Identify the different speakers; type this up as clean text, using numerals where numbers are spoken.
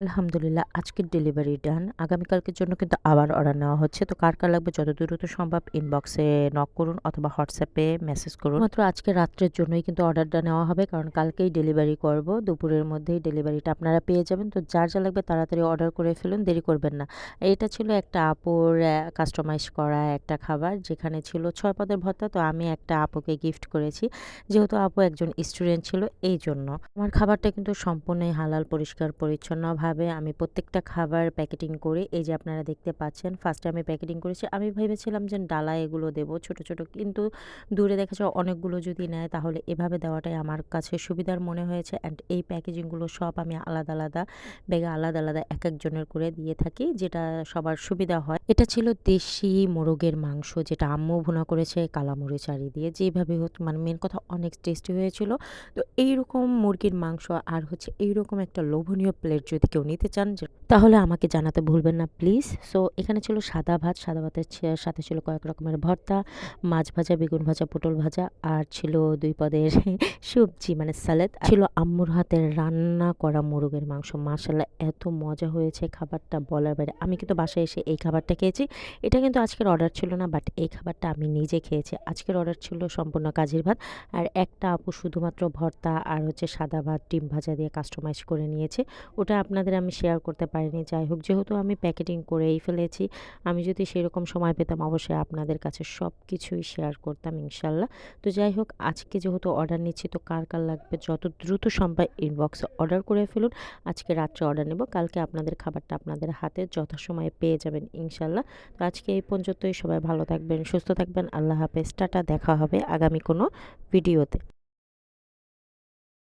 Speaker 1: আলহামদুলিল্লাহ আজকের ডেলিভারি ডান। আগামীকালকের জন্য কিন্তু আবার অর্ডার নেওয়া হচ্ছে। তো কার লাগবে যত দ্রুত সম্ভব ইনবক্সে নক করুন অথবা হোয়াটসঅ্যাপে মেসেজ করুন। মাত্র আজকে রাত্রের জন্যই কিন্তু অর্ডারটা নেওয়া হবে, কারণ কালকেই ডেলিভারি করব। দুপুরের মধ্যেই ডেলিভারিটা আপনারা পেয়ে যাবেন। তো যার যা লাগবে তাড়াতাড়ি অর্ডার করে ফেলুন, দেরি করবেন না। এটা ছিল একটা আপুর কাস্টমাইজ করা একটা খাবার, যেখানে ছিল ৬ পদের ভর্তা। তো আমি একটা আপুকে গিফট করেছি, যেহেতু আপু একজন স্টুডেন্ট ছিল এই জন্য। আমার খাবারটা কিন্তু সম্পূর্ণই হালাল, পরিষ্কার পরিচ্ছন্নভাবে আমি প্রত্যেকটা খাবার প্যাকেটিং করে এই যে আপনারা দেখতে পাচ্ছেন। ফার্স্টে আমি প্যাকেটিং করেছি। আমি ভেবেছিলাম যে ডালায় এগুলো দেবো ছোট, ছোট, কিন্তু দূরে দেখা যায় অনেকগুলো যদি নেয় তাহলে এভাবে দেওয়াটাই আমার কাছে সুবিধার মনে হয়েছে। অ্যান্ড এই প্যাকেজিংগুলো সব আমি আলাদা, আলাদা ব্যাগে আলাদা, আলাদা একেকজনের করে দিয়ে থাকি, যেটা সবার সুবিধা হয়। এটা ছিল দেশি মোরগের মাংস, যেটা আম্মু ভুনা করেছে কালামরিচ আড়ি দিয়ে। যেভাবে হোক মানে মেন কথা অনেক টেস্টি হয়েছিল। তো এইরকম মুরগির মাংস আর হচ্ছে এইরকম একটা লোভনীয় প্লেট যদি কেউ নিতে চান তাহলে আমাকে জানাতে ভুলবেন না প্লিজ। সো এখানে ছিল সাদা ভাত, সাদা ভাতের সাথে ছিল কয়েক রকমের ভর্তা, মাছ ভাজা, বেগুন ভাজা, পটল ভাজা, আর ছিল ২ পদের সবজি মানে সালাদ। ছিল আম্মুর হাতের রান্না করা মোরগের মাংস। মাশাআল্লাহ এত মজা হয়েছে খাবারটা বলার বাইরে। আমি কিন্তু বাসায় এসে এই খাবারটা খেয়েছি। এটা কিন্তু আজকের অর্ডার ছিল না, বাট এই খাবারটা আমি নিজে খেয়েছি। আজকের অর্ডার ছিল সম্পূর্ণ কাজের ভাত, আর একটা আপু শুধুমাত্র ভর্তা আর হচ্ছে সাদা ভাত ডিম ভাজা দিয়ে কাস্টমাইজ করে নিয়েছে। ওটা আপনাদের আমি শেয়ার করতে পারিনি। যাই হোক, যেহেতু আমি প্যাকেটিং করেই ফেলেছি, আমি যদি সেরকম সময় পেতাম অবশ্যই আপনাদের কাছে সব কিছুই শেয়ার করতাম ইনশাল্লাহ। তো যাই হোক, আজকে যেহেতু অর্ডার নিচ্ছি, তো কার লাগবে যত দ্রুত সম্ভব ইনবক্সে অর্ডার করে ফেলুন। আজকে রাত্রে অর্ডার নেব, কালকে আপনাদের খাবারটা আপনাদের হাতে যথাসময়ে পেয়ে যাবেন ইনশাল্লাহ। তো আজকে এই পর্যন্তই। সবাই ভালো থাকবেন, সুস্থ থাকবেন। আল্লাহ হাফেজ, টাটা। দেখা হবে আগামী কোনো ভিডিওতে।